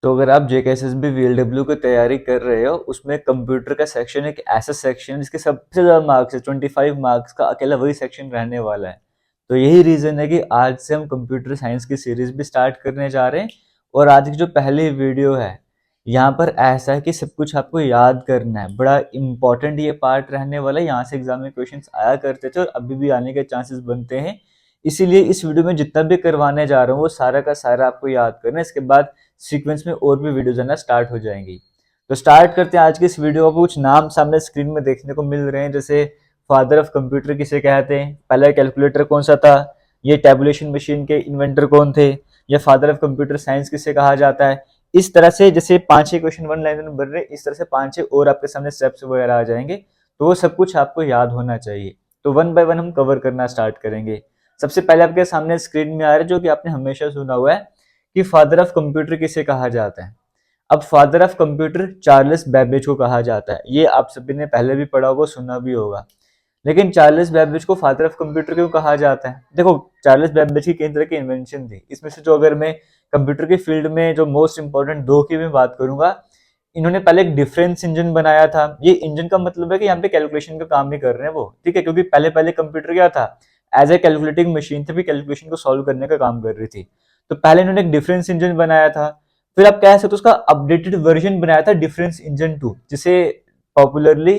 तो अगर आप जेकेएसएसबी वीएलडब्ल्यू की तैयारी कर रहे हो, उसमें कंप्यूटर का सेक्शन एक ऐसा सेक्शन है जिसके सबसे ज़्यादा मार्क्स है, 25 मार्क्स का अकेला वही सेक्शन रहने वाला है। तो यही रीज़न है कि आज से हम कंप्यूटर साइंस की सीरीज़ भी स्टार्ट करने जा रहे हैं। और आज की जो पहली वीडियो है, यहाँ पर ऐसा है कि सब कुछ आपको याद करना है। बड़ा इंपॉर्टेंट ये पार्ट रहने वाला है, यहाँ से एग्जाम में क्वेश्चंस आया करते थे और अभी भी आने के चांसेस बनते हैं। इसीलिए इस वीडियो में जितना भी करवाने जा रहा हूँ वो सारा का सारा आपको याद करना है। इसके बाद सीक्वेंस में और भी वीडियोज आना स्टार्ट हो जाएंगी। तो स्टार्ट करते हैं आज की इस वीडियो को। कुछ नाम सामने स्क्रीन में देखने को मिल रहे हैं, जैसे फादर ऑफ कंप्यूटर किसे कहते हैं, पहला कैलकुलेटर कौन सा था, ये टैबुलेशन मशीन के इन्वेंटर कौन थे, या फादर ऑफ कंप्यूटर साइंस किसे कहा जाता है। इस तरह से जैसे 5-6 क्वेश्चन वन लाइन में बन रहे, इस तरह से 5-6 और आपके सामने स्टेप्स वगैरह आ जाएंगे। तो वो सब कुछ आपको याद होना चाहिए। तो वन बाय वन हम कवर करना स्टार्ट करेंगे। सबसे पहले आपके सामने स्क्रीन में आ रहा है, जो कि आपने हमेशा सुना हुआ है कि फादर ऑफ कंप्यूटर किसे कहा जाता है। अब father of computer Charles Babbage को कहा जाता है। ये आप सभी ने पहले भी पढ़ा होगा, सुना भी होगा। लेकिन चार्ल्स बेबेज को फादर ऑफ कंप्यूटर क्यों कहा जाता है? देखो, चार्ल्स बेबेज की कई तरह की इन्वेंशन थी। इसमें से जो अगर मैं कंप्यूटर की फील्ड में जो मोस्ट इंपॉर्टेंट दो की मैं बात करूंगा, इन्होंने पहले एक डिफरेंस इंजन बनाया था। ये इंजन का मतलब है कि यहाँ पे कैलकुलेशन का काम नहीं कर रहे हैं वो, ठीक है, क्योंकि पहले पहले कंप्यूटर क्या था, एज ए कैलकुलेटिंग मशीन थी, कैलकुलेशन को सॉल्व करने का काम कर रही थी। तो पहले इन्होंने एक डिफरेंस इंजन बनाया था। फिर आप कह सकते हो उसका अपडेटेड वर्जन बनाया था डिफरेंस इंजन 2, जिसे पॉपुलरली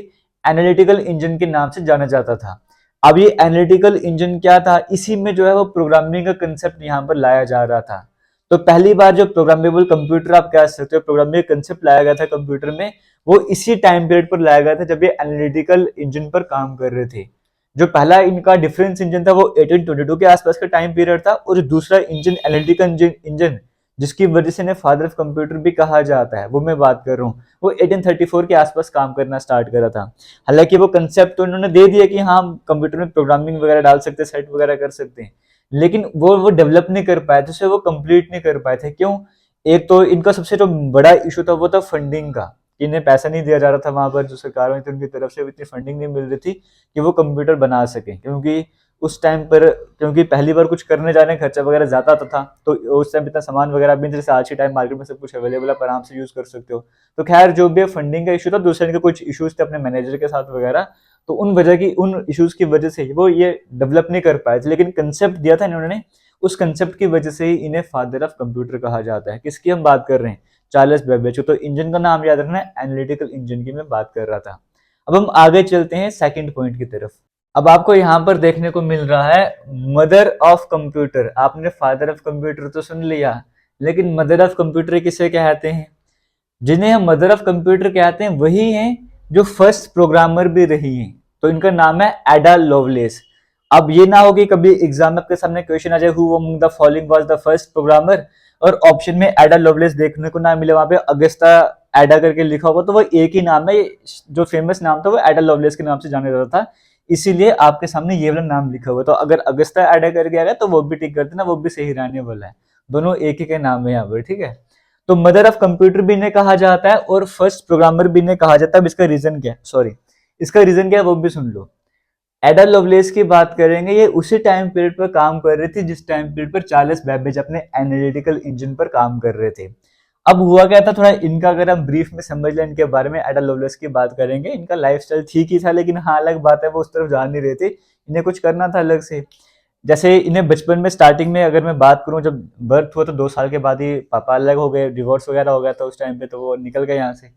एनालिटिकल इंजन के नाम से जाना जाता था। अब ये एनालिटिकल इंजन क्या था, इसी में जो है वो प्रोग्रामिंग का कंसेप्ट यहाँ पर लाया जा रहा था। तो पहली बार जो प्रोग्रामेबल कंप्यूटर आप कह सकते हो, प्रोग्रामिंग कंसेप्ट लाया गया था कंप्यूटर में, वो इसी टाइम पीरियड पर लाया गया था जब ये एनालिटिकल इंजन पर काम कर रहे थे। जो पहला इनका डिफरेंस इंजन था वो 1822 के आसपास का टाइम पीरियड था, और जो दूसरा इंजन एनालिटिकल इंजन जिसकी वजह से इन्हें फादर ऑफ कंप्यूटर भी कहा जाता है, वो मैं बात कर रहा हूँ, वो 1834 के आसपास काम करना स्टार्ट करा था। हालांकि वो कंसेप्ट तो इन्होंने दे दिया कि हाँ, कंप्यूटर में प्रोग्रामिंग वगैरह डाल सकते हैं, सेट वगैरह कर सकते हैं, लेकिन वो डेवलप नहीं कर पाए थे, उसे वो कंप्लीट नहीं कर पाए थे। क्यों? एक तो इनका सबसे जो बड़ा इशू था वो था फंडिंग का। इन्हें पैसा नहीं दिया जा रहा था वहां पर, जो सरकार हुई थी उनकी तरफ से इतनी फंडिंग नहीं मिल रही थी कि वो कंप्यूटर बना सके। क्योंकि उस टाइम पर, क्योंकि पहली बार कुछ करने जाने खर्चा वगैरह ज्यादा आता था, तो उस टाइम इतना सामान वगैरह भी, जैसे आज के टाइम मार्केट में सब कुछ अवेलेबल है, आराम से यूज कर सकते हो। तो खैर, जो भी फंडिंग का इशू था, दूसरे के कुछ इश्यूज थे अपने मैनेजर के साथ वगैरह, तो उन इश्यूज की वजह से वो ये डेवलप नहीं कर पाए थे। लेकिन कंसेप्ट दिया था इन्होंने, उस कंसेप्ट की वजह से ही इन्हें फादर ऑफ कंप्यूटर कहा जाता है। किसकी हम बात कर रहे हैं? Charles Babbage. तो इंजन का नाम याद रखना है, एनालिटिकल इंजन की मैं बात कर रहा था। अब हम आगे चलते हैं सेकंड पॉइंट की तरफ। अब आपको यहाँ पर देखने को मिल रहा है मदर ऑफ कंप्यूटर। आपने फादर ऑफ कंप्यूटर तो सुन लिया, लेकिन मदर ऑफ कंप्यूटर किसे कहते हैं? जिन्हें हम मदर ऑफ कंप्यूटर कहते हैं वही हैं जो फर्स्ट प्रोग्रामर भी रही हैं। तो इनका नाम है एडा लोवलेस। अब ये ना हो कि कभी एग्जाम में आपके सामने क्वेश्चन आ जाए, who among the following was the first programmer, और ऑप्शन में एडा लोवलेस देखने को ना मिले, वहां पे अगस्ता एडा करके लिखा होगा, तो वो एक ही नाम है। जो फेमस नाम था वो एडा लोवलेस के नाम से जाना जाता था, इसीलिए आपके सामने ये वाला नाम लिखा हुआ। तो अगर अगस्ता एडा करके आ गया तो वो भी टिक कर देना, वो भी सही रहने वाला है। दोनों एक ही के नाम है यहाँ पर, ठीक है। तो मदर ऑफ कंप्यूटर भी इन्हें कहा जाता है और फर्स्ट प्रोग्रामर भी इन्हें कहा जाता है। अब इसका रीजन क्या है, सॉरी, इसका रीजन क्या है वो भी सुन लो। एडा लवलेस की बात करेंगे, ये उसी टाइम पीरियड पर काम कर रही थी जिस टाइम पीरियड पर चार्ल्स बेबेज अपने एनालिटिकल इंजन पर काम कर रहे थे। अब हुआ क्या था, थोड़ा इनका अगर हम ब्रीफ में समझ लें इनके बारे में, एडा लवलेस की बात करेंगे। इनका लाइफस्टाइल ठीक ही था, लेकिन हाँ, अलग बात है वो उस तरफ जा नहीं रहे थे, इन्हें कुछ करना था अलग से। जैसे इन्हें बचपन में स्टार्टिंग में अगर मैं बात करूं, जब बर्थ हुआ तो 2 साल के बाद ही पापा अलग हो गए, डिवोर्स वगैरह हो गया था उस टाइम पे, तो वो निकल गए यहाँ से।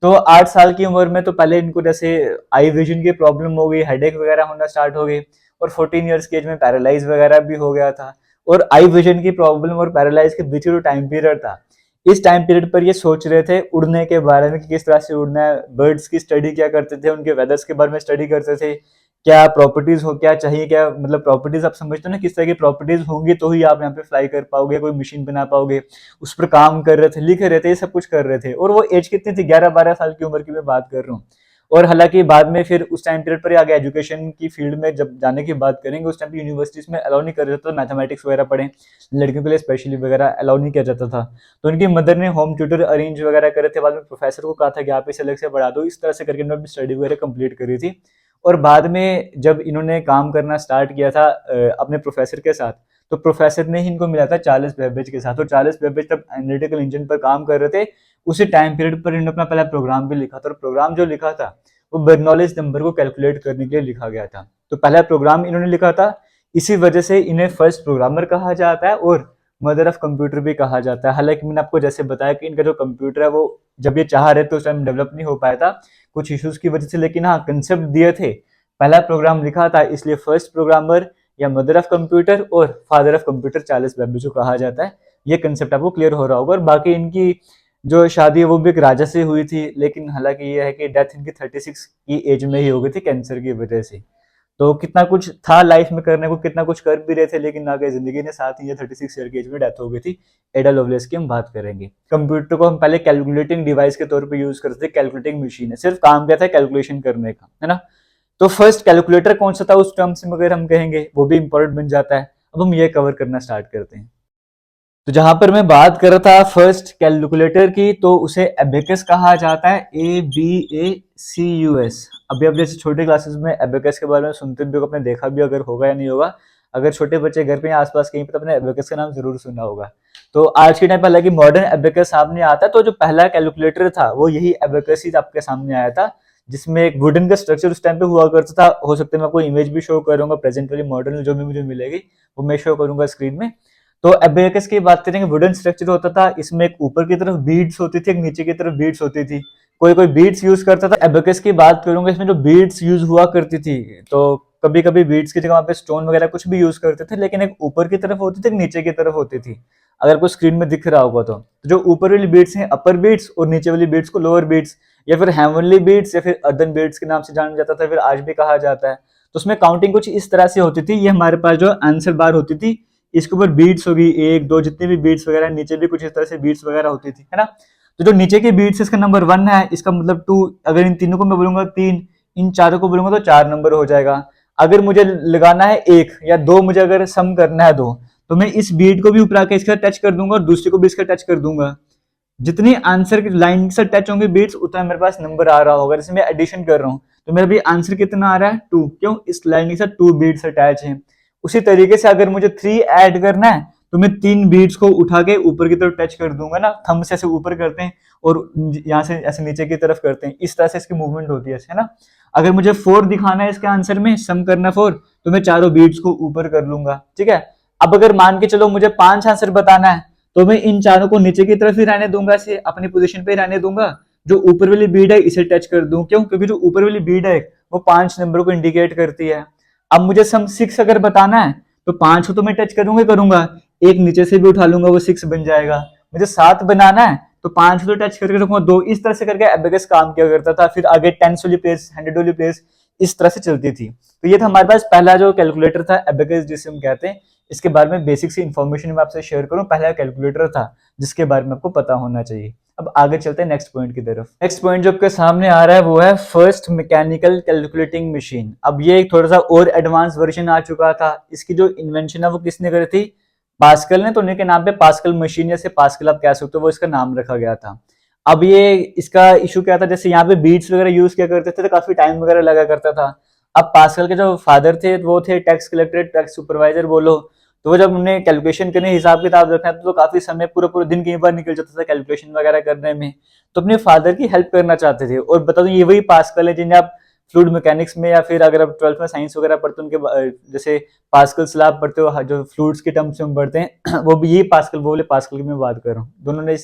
तो 8 साल की उम्र में तो पहले इनको जैसे आई विजन की प्रॉब्लम हो गई, हेडेक वगैरह होना स्टार्ट हो गई, और 14 ईयर्स की एज में पैरालाइज वगैरह भी हो गया था। और आई विजन की प्रॉब्लम और पैरालाइज के बीच जो टाइम पीरियड था, इस टाइम पीरियड पर ये सोच रहे थे उड़ने के बारे में कि किस तरह से उड़ना है। बर्ड्स की स्टडी क्या करते थे, उनके वेदर्स के बारे में स्टडी करते थे, क्या प्रॉपर्टीज हो, क्या चाहिए, क्या मतलब प्रॉपर्टीज आप समझते हो ना, किस तरह की प्रॉपर्टीज होंगी तो ही आप यहाँ पे फ्लाई कर पाओगे, कोई मशीन बना पाओगे। उस पर काम कर रहे थे, लिख रहे थे, ये सब कुछ कर रहे थे। और वो एज कितनी थी, 11-12 साल की उम्र की मैं बात कर रहा हूँ। और हालांकि बाद में फिर उस टाइम पीरियड पर आगे एजुकेशन की फील्ड में जब जाने की बात करेंगे, उस टाइम पे यूनिवर्सिटीज में अलाउ नहीं कर जाता था मैथमेटिक्स वगैरह पढ़े, लड़कियों के लिए स्पेशली वगैरह अलाउ नहीं किया जाता था। तो उनकी मदर ने होम ट्यूटर अरेंज वगैरह करे थे, बाद में प्रोफेसर को कहा था कि आप इसे अलग से पढ़ा दो, इस तरह से करके इन्होंने स्टडी वगैरह कंप्लीट करी थी। और बाद में जब इन्होंने काम करना स्टार्ट किया था अपने प्रोफेसर के साथ, तो प्रोफेसर ने ही इनको मिला था चार्ल्स बेबेज के साथ। और चार्ल्स बेबेज तब एनालिटिकल इंजन पर काम कर रहे थे। उसी टाइम पीरियड पर इन्होंने अपना पहला प्रोग्राम भी लिखा था, और प्रोग्राम जो लिखा था वो बर्नौलीज नंबर को कैलकुलेट करने के लिए लिखा गया था। तो पहला प्रोग्राम इन्होंने लिखा था, इसी वजह से इन्हें फर्स्ट प्रोग्रामर कहा जाता है और मदर ऑफ कंप्यूटर भी कहा जाता है। हालांकि मैंने आपको जैसे बताया कि इनका जो कंप्यूटर है वो जब ये चाह रहे थे उस टाइम डेवलप नहीं हो पाया था कुछ इश्यूज की वजह से, लेकिन हाँ कंसेप्ट दिए थे, पहला प्रोग्राम लिखा था, इसलिए फर्स्ट प्रोग्रामर या मदर ऑफ कंप्यूटर और father of computer Charles Babbage को कहा जाता है। ये कंसेप्ट आपको क्लियर हो रहा होगा। और बाकी इनकी जो शादी है वो भी एक राजा से हुई थी, लेकिन हालांकि ये है कि डेथ इनकी 36 की एज में ही हो गई थी कैंसर की वजह से। तो कितना कुछ था लाइफ में करने को, कितना कुछ कर भी रहे थे, लेकिन आगे जिंदगी ने साथ ही, ये 36 ईयर की एज में डेथ हो गई थी। एडा लवलेस की हम बात करेंगे। कंप्यूटर को हम पहले कैलकुलेटिंग डिवाइस के तौर पे यूज करते थे, कैलकुलेटिंग मशीन है, सिर्फ काम क्या था कैलकुलेशन करने का, है ना। तो फर्स्ट कैलकुलेटर कौन सा था उस टर्म्स में अगर हम कहेंगे, वो भी इंपॉर्टेंट बन जाता है। अब हम ये कवर करना स्टार्ट करते हैं। तो जहां पर मैं बात कर रहा था फर्स्ट कैलकुलेटर की, तो उसे एबेकस कहा जाता है, ABACUS। अभी आप जैसे छोटे क्लासेस में एबेकस के बारे में सुनते भी हो, आपने देखा भी अगर होगा या नहीं होगा, अगर छोटे बच्चे घर पे आसपास कहीं पे, तो अपने एबेकस का नाम जरूर सुना होगा। तो आज के टाइम पर हालांकि मॉडर्न एबेकस सामने आता है, तो जो पहला कैलकुलेटर था वो यही एबेकस ही आपके सामने आया था, जिसमें एक वुडन का स्ट्रक्चर उस टाइम पे हुआ करता था। हो सकता है मैं आपको इमेज भी शो करूंगा, प्रेजेंट वाली मॉडर्न जो भी मुझे मिलेगी वो मैं शो करूंगा स्क्रीन में। तो एबेकस की बात करेंगे, वुडन स्ट्रक्चर होता था, इसमें एक ऊपर की तरफ बीड्स होती थी, एक नीचे की तरफ बीड्स होती थी। कोई कोई बीड्स यूज करता था। एबेकस की बात करूंगा, इसमें जो बीड्स यूज हुआ करती थी, तो कभी कभी बीड्स की जगह वहां पे स्टोन वगैरह कुछ भी यूज करते थे, लेकिन एक ऊपर की तरफ होती थी, एक नीचे की तरफ होती थी। अगर कोई स्क्रीन में दिख रहा होगा तो जो ऊपर वाली बीड्स हैं अपर बीड्स, और नीचे वाली बीड्स को लोअर बीड्स या फिर हेवनली बीड्स या फिर अर्दन बीड्स के नाम से जाना जाता था, फिर आज भी कहा जाता है। तो उसमें काउंटिंग कुछ इस तरह से होती थी। ये हमारे पास जो आंसर बार होती थी, इसके ऊपर बीट्स होगी, एक दो जितनी भी बीट्स वगैरह, नीचे भी कुछ इस तरह से बीट्स वगैरह होती थी, है ना। तो जो नीचे की बीट्स है इसका नंबर 1 है, इसका मतलब 2। अगर इन तीनों को मैं बोलूंगा 3, इन चारों को बोलूंगा तो 4 नंबर हो जाएगा। अगर मुझे लगाना है 1 या 2, मुझे अगर सम करना है 2, तो मैं इस बीट को भी ऊपर आके इसका टच कर दूंगा और दूसरे को भी इसका टच कर दूंगा। जितनी आंसर की लाइन से टच होंगे बीट्स, उतना मेरे पास नंबर आ रहा होगा। जैसे मैं एडिशन कर रहा हूँ तो मेरा भी आंसर कितना आ रहा है 2, क्यों, इस लाइन के साथ 2 बीट्स अटैच हैं। उसी तरीके से अगर मुझे 3 ऐड करना है तो मैं 3 बीट्स को उठा के ऊपर की तरफ टच कर दूंगा ना, थंब से ऐसे ऊपर करते हैं और यहाँ से ऐसे नीचे की तरफ करते हैं, इस तरह से इसकी मूवमेंट होती है ना। अगर मुझे 4 दिखाना है इसके आंसर में, सम करना 4, तो मैं चारों बीट्स को ऊपर कर लूंगा, ठीक है। अब अगर मान के चलो मुझे 5 आंसर बताना है, तो मैं इन चारों को नीचे की तरफ ही रहने दूंगा, इसे अपनी पोजीशन पे ही रहने दूंगा। जो ऊपर वाली बीड है इसे टच कर दूं, क्यों, क्योंकि जो ऊपर वाली बीड है वो 5 नंबर को इंडिकेट करती है। अब मुझे सम 6 अगर बताना है, तो 5 को तो मैं टच करूंगा करूंगा, एक नीचे से भी उठा लूंगा, वो 6 बन जाएगा। मुझे 7 बनाना है तो 5 को तो टच करके रखूंगा 2, इस तरह से करके एबेकस काम किया करता था। फिर आगे 10 वाली प्लेस, 100 वाली प्लेस, इस तरह से चलती थी। तो ये था हमारे पास पहला जो कैलकुलेटर था, एबेकस जिसे हम कहते हैं। इसके बारे में बेसिक सी इन्फॉर्मेशन मैं आपसे शेयर करूं, पहला कैलकुलेटर था जिसके बारे में आपको पता होना चाहिए। अब आगे चलते हैं नेक्स्ट पॉइंट की तरफ। नेक्स्ट पॉइंट जो आपके सामने आ रहा है वो है फर्स्ट मैकेनिकल कैलकुलेटिंग मशीन। अब ये थोड़ा सा और एडवांस वर्जन आ चुका था। इसकी जो इन्वेंशन है वो किसने करी थी, पास्कल ने। तो उन्हीं के नाम पे पास्कल मशीन, जैसे पास्कल आप कह सकते हो, वो इसका नाम रखा गया था। अब ये इसका इशू क्या था, जैसे यहाँ पे बीट्स वगैरह यूज किया करते थे तो काफी टाइम वगैरह लगा करता था। अब पास्कल के जो फादर थे वो थे टैक्स कलेक्टर, टैक्स सुपरवाइजर बोलो। तो वो जब उन्हें कैलकुलेशन करने, हिसाब किताब रखना था, तो काफी समय, पूरा पूरा दिन कई बार निकल जाता था कैलकुलेशन वगैरह करने में। तो अपने फादर की हेल्प करना चाहते थे। और बता दूं ये वही पास्कल है जिन्हें आप फ्लूइड मैकेनिक्स में, या फिर अगर आप 12th में साइंस वगैरह पढ़ते हो उनके जैसे पास्कल स्लैब पढ़ते हो, जो फ्लूइड्स के टर्म्स में पढ़ते हैं वो भी यही पास्कल, वो वाले पास्कल की मैं बात कर रहा हूँ।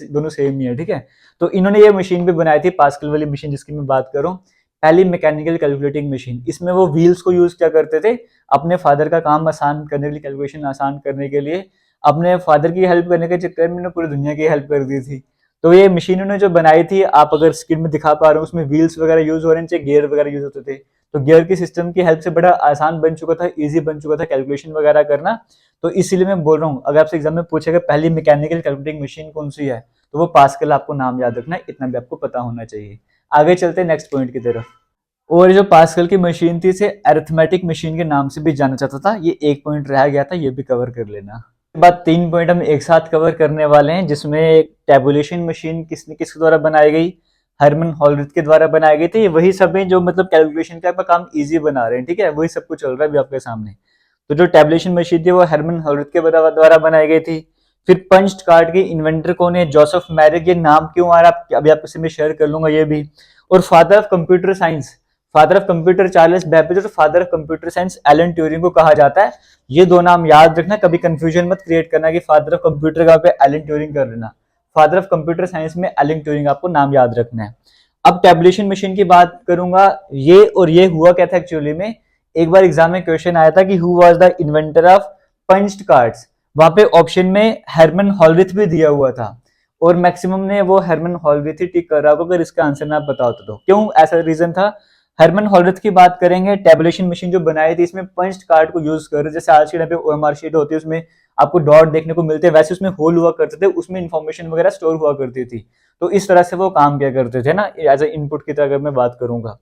दोनों सेम ही है, ठीक है। तो इन्होंने ये मशीन भी बनाई थी, पास्कल वाली मशीन जिसकी मैं बात कर रहा हूँ, पहली मैकेनिकल कैलकुलेटिंग मशीन। इसमें वो व्हील्स को यूज क्या करते थे, अपने फादर का काम आसान करने के लिए, कैलकुलेशन आसान करने के लिए, अपने फादर की हेल्प करने के चक्कर में पूरी दुनिया की हेल्प कर दी थी। तो ये मशीन उन्होंने जो बनाई थी, आप अगर स्क्रीन में दिखा पा रहे हो, उसमें व्हील्स वगैरह यूज हो रहे हैं, गियर वगैरह यूज होते थे। तो गियर की सिस्टम की हेल्प से बड़ा आसान बन चुका था, इजी बन चुका था कैलकुलेशन वगैरह करना। तो इसीलिए मैं बोल रहा हूँ, अगर आपसे एग्जाम में पूछेगा पहली मैकेनिकल कैलकुलेटिंग मशीन कौन सी है, तो वो पास्कल आपको नाम याद रखना है, इतना भी आपको पता होना चाहिए। आगे चलते हैं नेक्स्ट पॉइंट की तरफ। और जो पास्कल की मशीन थी, इसे अरिथमेटिक मशीन के नाम से भी जाना जाता था। ये एक पॉइंट रह गया था, ये भी कवर कर लेना। बाद 3 पॉइंट हम एक साथ कवर करने वाले हैं, जिसमें टेबुलेशन मशीन किसके द्वारा बनाई गई, हरमन हॉलरिथ के द्वारा बनाई गई थी। वही सब है जो मतलब कैलकुलेशन का काम इजी बना रहे हैं, ठीक है, वही सब कुछ चल रहा है अभी आपके सामने। तो जो टैबुलेशन मशीन थी वो हरमन हॉलरिथ के द्वारा बनाई गई थी। फिर पंच्ड कार्ड के इन्वेंटर कौन है? Joseph Merrick. ये नाम क्यों आ रहा है अभी आपसे मैं शेयर कर लूंगा ये भी। और father of computer science, father of computer Charles Babbage और father of computer science Alan Turing को कहा जाता है। ये दो नाम याद रखना, कभी कंफ्यूजन मत क्रिएट करना कि फादर ऑफ कंप्यूटर का पे एलन ट्यूरिंग कर लेना। फादर ऑफ कंप्यूटर साइंस में एलन ट्यूरिंग आपको नाम याद रखना है। अब टैबुलेशन मशीन की बात करूंगा। ये और ये हुआ क्या था एक्चुअली में, एक बार एग्जाम में क्वेश्चन आया था कि who was the inventor of punched cards. वहां पे ऑप्शन में हरमन हॉलरिथ भी दिया हुआ था और मैक्सिमम ने वो हरमन हॉलरिथ ही टिक कर रहा होगा। अगर इसका आंसर ना पता होता तो क्यों ऐसा रीजन था? हरमन हॉलरिथ की बात करेंगे, टैबुलेशन मशीन जो बनाई थी इसमें पंच्ड कार्ड को यूज कर, जैसे आज के टाइम पे ओएमआर शीट होती है उसमें आपको डॉट देखने को मिलते हैं, वैसे उसमें होल हुआ करते थे, उसमें इंफॉर्मेशन वगैरह स्टोर हुआ करती थी। तो इस तरह से वो काम किया करते थे ना, एज ए इनपुट की तरह अगर मैं बात करूंगा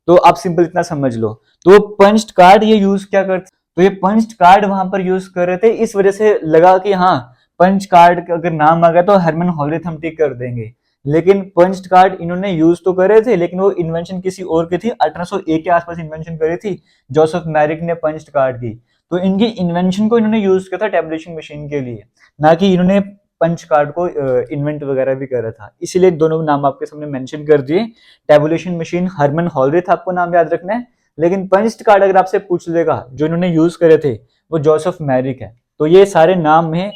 तो आप सिंपल इतना समझ लो। तो पंच्ड कार्ड ये यूज क्या करते, तो ये पंच्ड कार्ड वहां पर यूज कर रहे थे, इस वजह से लगा कि हाँ पंच कार्ड का अगर नाम आ गया तो हरमन हॉलरिथ हम टिक कर देंगे। लेकिन पंच्ड कार्ड इन्होंने यूज तो करे थे लेकिन वो इन्वेंशन किसी और की थी, 1801 के आसपास इन्वेंशन करी थी जोसेफ मैरिक ने पंच्ड कार्ड की। तो इनकी इन्वेंशन को इन्होंने यूज किया था टैबुलेशन मशीन के लिए, ना कि इन्होंने पंच कार्ड को इन्वेंट वगैरह भी करा था। इसीलिए दोनों नाम आपके सामने मेंशन कर दिए। टैबुलेशन मशीन हरमन हॉलरिथ आपको नाम याद रखना है, लेकिन पंच्ड कार्ड अगर आपसे पूछ लेगा जो इन्होंने यूज करे थे वो जोसेफ मैरिक है। तो ये सारे नाम में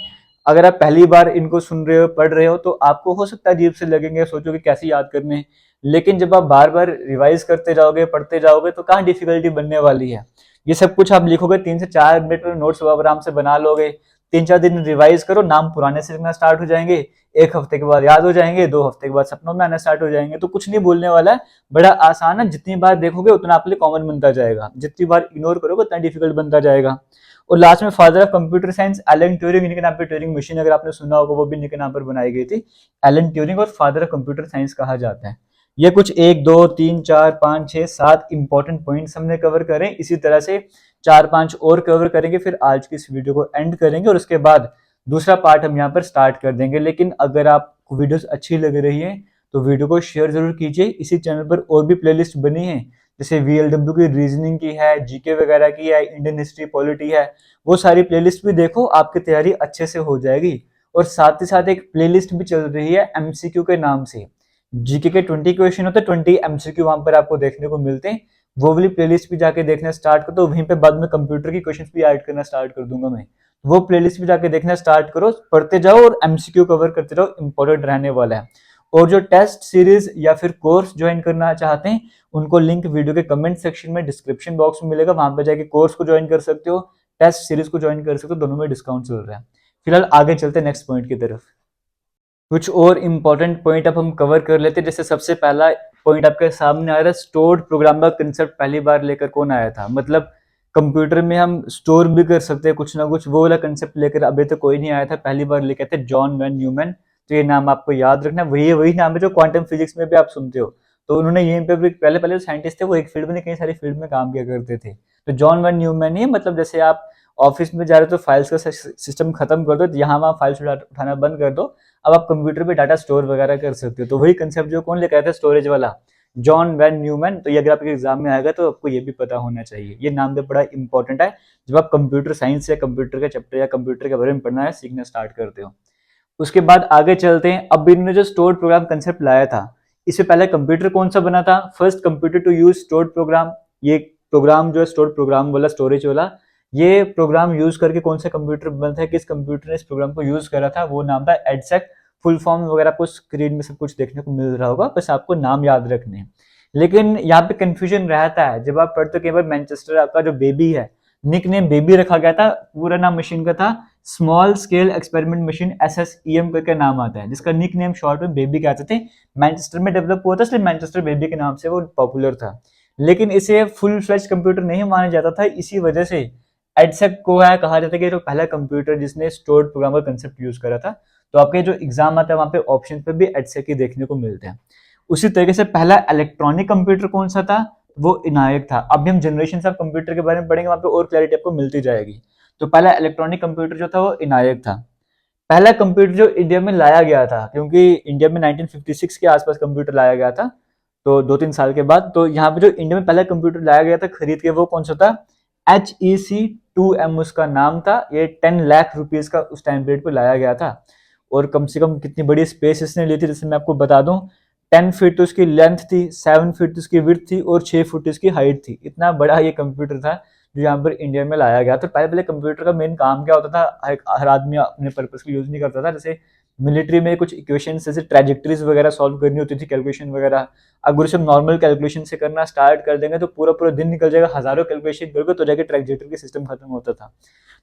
अगर आप पहली बार इनको सुन रहे हो पढ़ रहे हो तो आपको हो सकता है अजीब से लगेंगे, सोचोगे कैसे याद करने हैं। लेकिन जब आप बार बार रिवाइज करते जाओगे पढ़ते जाओगे तो कहाँ डिफिकल्टी बनने वाली है। ये सब कुछ आप लिखोगे 3 से 4 मिनट में नोट्स आराम से बना लोगे। 3-4 दिन रिवाइज करो, नाम पुराने से लिखना स्टार्ट हो जाएंगे, 1 हफ्ते के बाद याद हो जाएंगे, 2 हफ्ते के बाद सपनों में आना स्टार्ट हो जाएंगे। तो कुछ नहीं बोलने वाला है, बड़ा आसान है। जितनी बार देखोगे उतना आपके लिए कॉमन बनता जाएगा, जितनी बार इग्नोर करोगे उतना डिफिकल्ट बनता जाएगा। और लास्ट में father of computer science Alan Turing, इनके नाम पे ट्यूरिंग मशीन अगर आपने सुना होगा वो भी इनके नाम पर बनाई गई थी। एलन ट्यूरिंग और फादर ऑफ कंप्यूटर साइंस कहा जाता है। ये कुछ 1 2 3 4 5 6 7 इंपॉर्टेंट पॉइंट्स हमने कवर करें। इसी तरह से 4-5 और कवर करेंगे, फिर आज की इस वीडियो को एंड करेंगे और उसके बाद दूसरा पार्ट हम यहाँ पर स्टार्ट कर देंगे। लेकिन अगर आपको वीडियोस अच्छी लग रही है तो वीडियो को शेयर जरूर कीजिए। इसी चैनल पर और भी प्लेलिस्ट बनी है, जैसे VLW की रीजनिंग की है, जीके वगैरह की है, इंडियन हिस्ट्री पॉलिटी है, वो सारी प्लेलिस्ट भी देखो, आपकी तैयारी अच्छे से हो जाएगी। और साथ ही साथ एक प्लेलिस्ट भी चल रही है MCQ के नाम से। जीके के 20 क्वेश्चन होते हैं, 20 MCQ वहां पर आपको देखने को मिलते हैं। वो वाली प्लेलिस्ट भी जाके देखना स्टार्ट कर दो, वहीं पे बाद में कंप्यूटर की क्वेश्चंस भी ऐड करना स्टार्ट कर दूंगा मैं। वो प्लेलिस्ट भी जाके देखना स्टार्ट करो, पढ़ते जाओ और MCQ कवर करते जाओ, इंपॉर्टेंट रहने वाला है। और जो टेस्ट सीरीज या फिर कोर्स ज्वाइन करना चाहते हैं उनको लिंक वीडियो के कमेंट सेक्शन में डिस्क्रिप्शन बॉक्स में मिलेगा, वहां पर जाके कोर्स को ज्वाइन कर सकते हो, टेस्ट सीरीज को ज्वाइन कर सकते हो, दोनों में डिस्काउंट चल रहा है। फिलहाल आगे चलते हैं नेक्स्ट पॉइंट की तरफ। कुछ और इंपॉर्टेंट पॉइंट अब हम कवर कर लेते हैं। जैसे सबसे पहला पॉइंट आपके सामने आ रहा है, स्टोर्ड प्रोग्राम का कंसेप्ट पहली बार लेकर कौन आया था? मतलब कंप्यूटर में हम स्टोर भी कर सकते हैं कुछ ना कुछ, वो वाला कंसेप्ट लेकर अभी तक कोई नहीं आया था, पहली बार लेकर थे जॉन वैन न्यूमैन। तो ये नाम आपको याद रखना, वही नाम है जो क्वांटम फिजिक्स में भी आप सुनते हो। तो उन्होंने यहीं पे भी पहले साइंटिस्ट थे, वो एक फील्ड में नहीं कई सारी फील्ड में काम किया करते थे। तो जॉन वैन न्यूमैन ही, मतलब जैसे आप ऑफिस में जा रहे हो तो फाइल्स का सिस्टम खत्म कर दो, यहाँ वहाँ फाइल्स उठाना बंद कर दो, अब आप कंप्यूटर पे डाटा स्टोर वगैरह कर सकते हो। तो वही कंसेप्ट जो कौन लेकर आया था, स्टोरेज वाला, जॉन वैन न्यूमैन। तो ये अगर आपके एग्जाम में आएगा तो आपको ये भी पता होना चाहिए, ये नाम भी बड़ा इंपॉर्टेंट है जब आप कंप्यूटर साइंस या कंप्यूटर का चैप्टर या कंप्यूटर के बारे में पढ़ना है सीखना स्टार्ट करते हो। उसके बाद आगे चलते हैं। अब इन्होंने जो स्टोर्ड प्रोग्राम कंसेप्ट लाया था, इससे पहले कंप्यूटर कौन सा बना था? First computer to use stored program. ये प्रोग्राम जो है स्टोर्ड प्रोग्राम वाला, स्टोरेज वाला, ये प्रोग्राम यूज करके कौन सा कंप्यूटर बना था, किस कंप्यूटर ने इस प्रोग्राम को यूज करा था, वो नाम था एडसेक। फुल फॉर्म वगैरह आपको स्क्रीन में सब कुछ देखने को मिल रहा होगा, बस आपको नाम याद रखने हैं। लेकिन यहाँ पे कंफ्यूजन रहता है जब आप पढ़ते हो, केवल मैनचेस्टर आपका जो बेबी है, निक नेम बेबी रखा गया था, पूरा नाम मशीन का था small scale experiment machine, SSEM करके नाम आता है, जिसका निक नेम शॉर्ट में बेबी कहते थे। मैनचेस्टर में डेवलप हुआ था, इसलिए मैनचेस्टर बेबी के नाम से वो पॉपुलर था। लेकिन इसे फुल फ्लेज कंप्यूटर नहीं माना जाता था, इसी वजह से एडसेक को है कहा जाता है कि जो पहला कंप्यूटर जिसने स्टोर्ड प्रोग्राम का कंसेप्ट यूज करा था। तो आपके जो एग्जाम आता है वहां पे ऑप्शन पे भी एडसेक ही देखने को मिलते हैं। उसी तरीके से पहला इलेक्ट्रॉनिक कंप्यूटर कौन सा था? वो इनायक था। अभी हम जनरेशन ऑफ कंप्यूटर के बारे में पढ़ेंगे, वहां पे और क्लैरिटी आपको मिलती जाएगी। तो पहला इलेक्ट्रॉनिक कंप्यूटर जो था वो इनायक था। पहला कंप्यूटर जो इंडिया में लाया गया था, क्योंकि इंडिया में 1956 के आसपास कंप्यूटर लाया गया था, तो 2-3 साल के बाद। तो यहाँ पे जो इंडिया में पहला कंप्यूटर लाया गया था खरीद के, वो कौन सा था? HEC 2M उसका नाम था। ये 10 लाख रुपीज का उस टाइम पीरियड पे लाया गया था। और कम से कम कितनी बड़ी स्पेस इसने ली थी, जैसे मैं आपको बता दूं, 10 फीट उसकी लेंथ थी, 7 फीट उसकी विड्थ थी और 6 फुट उसकी हाइट थी। इतना बड़ा ये कंप्यूटर था जो यहाँ पर इंडिया में लाया गया। तो पहले पहले कंप्यूटर का मेन काम क्या होता था, हर आदमी अपने पर्पज के यूज नहीं करता था। जैसे मिलिट्री में कुछ इक्वेशन जैसे ट्रेजेक्टरीज वगैरह सॉल्व करनी होती थी, कैलकुलेशन वगैरह, अगर उसे नॉर्मल कैलकुलेशन से करना स्टार्ट कर देंगे तो पूरा पूरा दिन निकल जाएगा, हजारों कैलकुलेशन करोगे तो जाके ट्रेजेक्टरी सिस्टम खत्म होता था।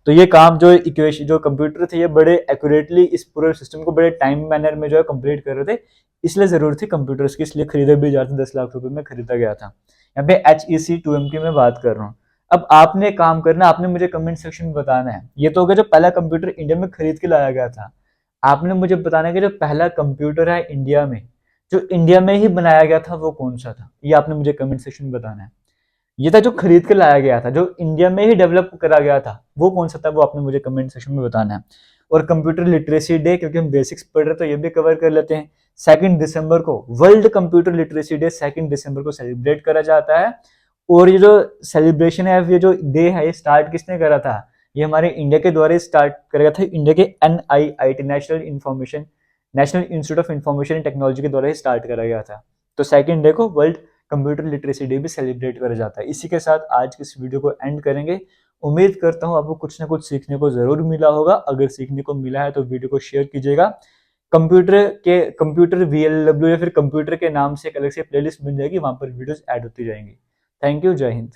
तो ये काम जो इक्वेशन जो कंप्यूटर थे ये बड़े एक्यूरेटली इस पूरे सिस्टम को बड़े टाइम मैनर में जो है कंप्लीट कर रहे थे, इसलिए जरूरत थी कंप्यूटर्स की, इसलिए खरीदे भी जाते, 10 लाख रुपए में खरीदा गया था। यहाँ पे HEC2M की मैं बात कर रहा हूँ। अब आपने काम करना, आपने मुझे कमेंट सेक्शन में बताना है, ये तो हो गया जो पहला कंप्यूटर इंडिया में खरीद के लाया गया था। आपने मुझे बताना है कि जो पहला कंप्यूटर है इंडिया में, जो इंडिया में ही बनाया गया था, वो कौन सा था, ये आपने मुझे कमेंट सेक्शन में बताना है। ये था जो खरीद के लाया गया था, जो इंडिया में ही डेवलप करा गया था, वो कौन सा था, वो आपने मुझे कमेंट सेक्शन में बताना है। और कंप्यूटर लिटरेसी डे, क्योंकि हम बेसिक्स पढ़ रहे हैं तो ये भी कवर कर लेते हैं। 2 दिसंबर को वर्ल्ड कंप्यूटर लिटरेसी डे 2 दिसंबर को सेलिब्रेट करा जाता है। और ये जो सेलिब्रेशन है, ये जो डे है, ये स्टार्ट किसने करा था, ये हमारे इंडिया के द्वारा स्टार्ट करा गया था, इंडिया के NIIT national institute of information and technology के द्वारा ही स्टार्ट करा गया था। तो 2 डे को वर्ल्ड कंप्यूटर लिटरेसी डे भी सेलिब्रेट करा जाता है। इसी के साथ आज की इस वीडियो को एंड करेंगे। उम्मीद करता हूँ आपको कुछ ना कुछ सीखने को जरूर मिला होगा। अगर सीखने को मिला है तो वीडियो को शेयर कीजिएगा। कंप्यूटर VLW या फिर कंप्यूटर के नाम से एक अलग से प्लेलिस्ट बन जाएगी, वहां पर वीडियोस ऐड होती जाएंगी। थैंक यू, जय हिंद।